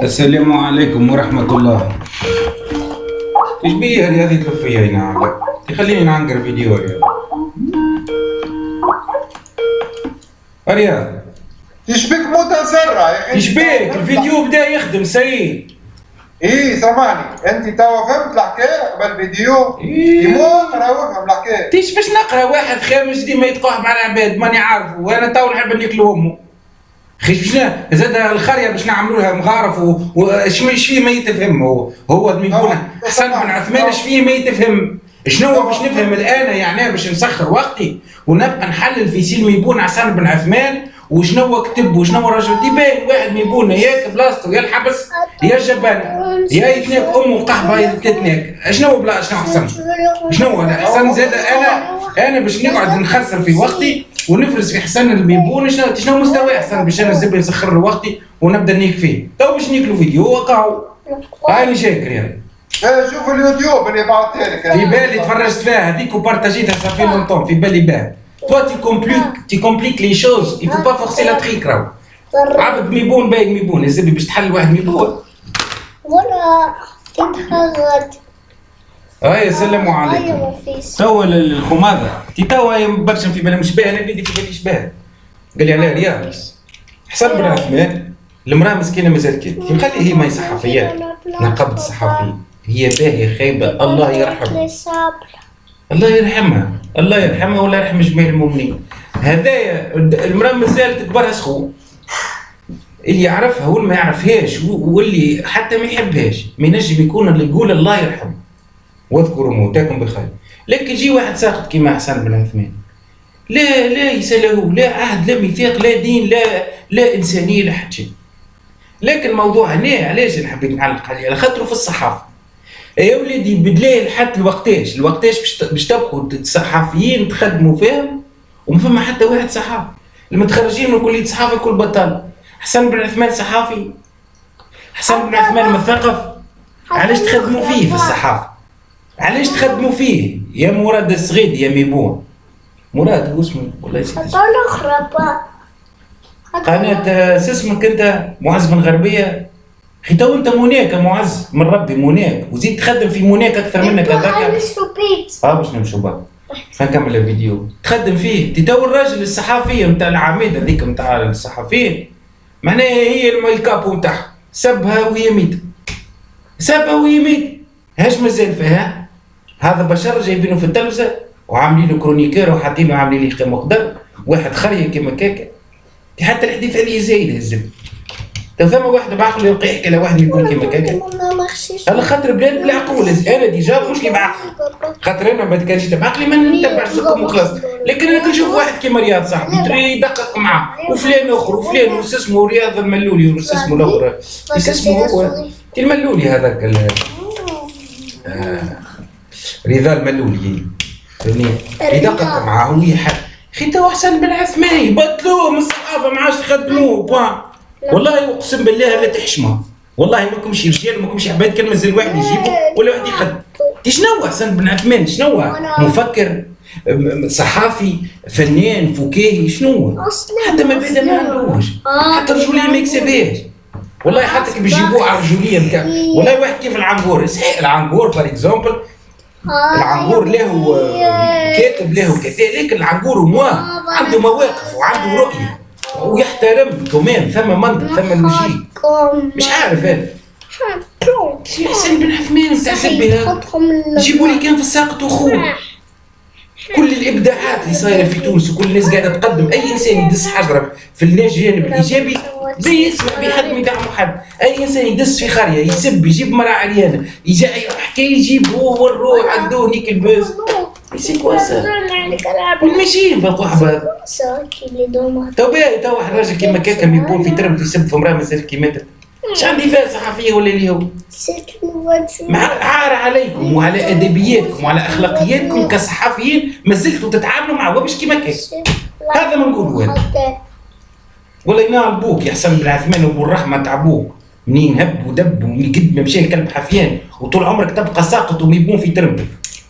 السلام عليكم ورحمة الله. ايش بيه هذه تلفيها هنا؟ خليني نعنقر فيديو رياض. رياض ايش بك متسرع يا اخي؟ ايش بيك؟ الفيديو بدا يخدم سيد. ايه سامعني، انت توا فهمت الحكايه قبل الفيديو؟ إيه. يموت راه افهم الحكايه. تيش باش نقرا واحد خامس ديما يتقاح مع العباد ماني عارفه وانا تو نحب ناكلو امه. خي زاد الخريه باش نعملوا لها مغارف واش فيه ما يتفهم هو ميبونه حسن بن عثمان اش فيه ما يتفهم. شنو باش نفهم الان يعني باش نسخر وقتي ونبقى نحلل في سيل ميبون حسن بن عثمان وشنو كتب وشنو الرجل تبان واحد ميبونه ياك بلاصتو يا الحبس يا جبان يا يتناك امه قحبه يتناك شنو بلا شنو احسن شنو احسن زاد انا باش نقعد نخسر في وقتي ونفرز في حسن الميبون شنو مستوى احسن باش انا زبل نسخر له وقتي ونبدا نيك فيه تو باش ناكلوا فيديو وقعوا هاني شاكر يعني شوف اليوتيوب اللي بعثتها لك في بالي تفرجت فيها هذيك وبارتاجيتها صافي لونطون في بالي باه toi tu compliques les choses il faut pas forcer la trique راهو عبد ميبون بايق ميبون الزبي باش تحل واحد ميبون ولا تتحرك. السلام عليكم. توا الخماذه تي توا برشا في بالي مش باهي انا بيدي في بالي شباه قال لي علاه رياض حسن بن عثمان المراه مسكينه مازال كي نخلي هي ماي صحفيات نقبض الصحفيين هي باهيه خايبه الله يرحمها الله يرحمها الله يرحمها ولا يرحم جميع المؤمنين. هذايا المراه مازال تكبرها سخون اللي يعرفها واللي ما يعرفهاش واللي حتى ما يحبهاش ما ينجم يكون اللي يقول الله يرحمه واذكروا موتاكم بخير. لكن يجي واحد ساقط كيما حسن بن عثمان لا يساله لا عهد لا ميثاق لا دين لا انسانيه لا حتى شيء. لكن الموضوع هنا علاش انا حبيت نعلق عليه على خاطره في الصحافه يا وليدي بدلاه لحد الوقتاش باش تبقوا الصحفيين تخدموا فيهم وما فما حتى واحد صحافي المتخرجين من كليه الصحافه كل بطال. حسن بن عثمان صحافي حسن بن عثمان مثقف علاش تخدموا فيه في الصحافه علاش تخدموا فيه يا مراد الصغيدي يا ميبون مراد هو اسمه والله نسيت قناه اسمك انت معز بن غربيه خي تو انت موناك معز من ربي موناك وزيد تخدم في موناك اكثر منك هذاك باش نمشوا بقى نكمل الفيديو تخدم فيه تي تو الراجل الصحفيه نتاع العميده هذيك نتاع الصحفيين معناها هي الكابو نتاعها سبها وهي ميته هاش مازال فيها هذا بشر جايبينه في التلفزه وعاملينه كرونيكير وحاطينه عاملين ليه قيمه قدر واحد خريه كيما كاكا حتى الحديث عليه زايد الزبد. تو ثم واحد بعقله يلقى يحكي على واحد يقول كيما كاكا على خاطر بلاد بالعقول انا ديجا مش لي بعقل خاطر انا ما كانش بعقلي ما نتبعش زكم وخلاص. لكن انا كنشوف واحد كيما رياض صاحبي تري يدقق معاه وفلان اخر وفلان اسمه رياض الملولي اسمه الاخر اسمه هو الملولي هذاك رضا الملولي يدقق معاه ويحل خي تو حسن بن عثمان يبطلوه من الصحافه ما عادش تخدموه والله اقسم بالله لا تحشمه والله ماكمش رجال ماكمش عباد كان مازال واحد يجيبه ولا واحد يخدم. شنو حسن بن عثمان شنو مفكر صحافي فنان فكاهي شنو حتى ما بعد ما عندوش حتى الرجوليه ما يكسبهاش والله حتى كي بيجيبوه على الرجوليه نتاع والله واحد كيف العنقور صحيح العنقور فار اكزومبل العنقور له كاتب له كذا لكن العنقور هو عنده مواقف وعنده رؤيه ويحترم كمان ثم منطق ثم لوجيك مش عارف هذا حسن بن عثمان نتاع سبها جيبوا لي كان في الساقط وخوه كل الابداعات اللي صايره في تونس وكل الناس قاعده تقدم اي انسان يدس حجره في الجانب الايجابي بيسمع بحد ما يدعموا حد. اي انسان يدس في قريه يسب يجيب مرأة عريانه يجي حكايه يجيب هو والروح عدوه نيك الباز يسي كواسه والماشيين بقوا احباب تو باهي تو واحد راجل كيما كاكا يكون في تربت يسب في امراه مازال كيما ايش عندي فيها صحفيه ولا اللي هو عار عليكم وعلى ادبياتكم وعلى اخلاقياتكم كصحفيين ما زلتوا تتعاملوا مع وبش كيما كاكا هذا ما نقولوا هذا ولا ينال بوك يا حسن بن عثمان وابو الرحمه تاع بوك منين هب ودب ومن قد ما مشى الكلب حفيان وطول عمرك تبقى ساقط وميبون في تربتك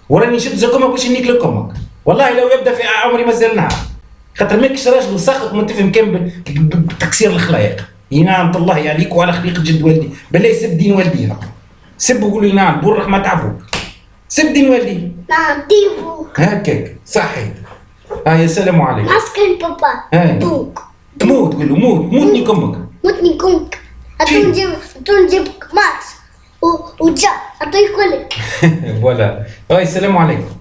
وراني نشد زكمك باش نيك لكمك والله لو يبدا في عمري مازال نعرف خاطر ماكش راجل وساخط ما تفهم كان بتكسير الخلايق. ينعم الله عليك وعلى خليقة جد والدي، بلا يسب دين والديها. سب وقول لي نعم بورك ما تعبوك. سب دين والدي. نعم ديبوك. هكاك صحيح. يا سلام عليكم. مسكن بابا. بوك. تموت قول له موت موتني كمك. موتني كمك. أتونجيب مات وجا أطيق لك. فوالا. السلام عليكم.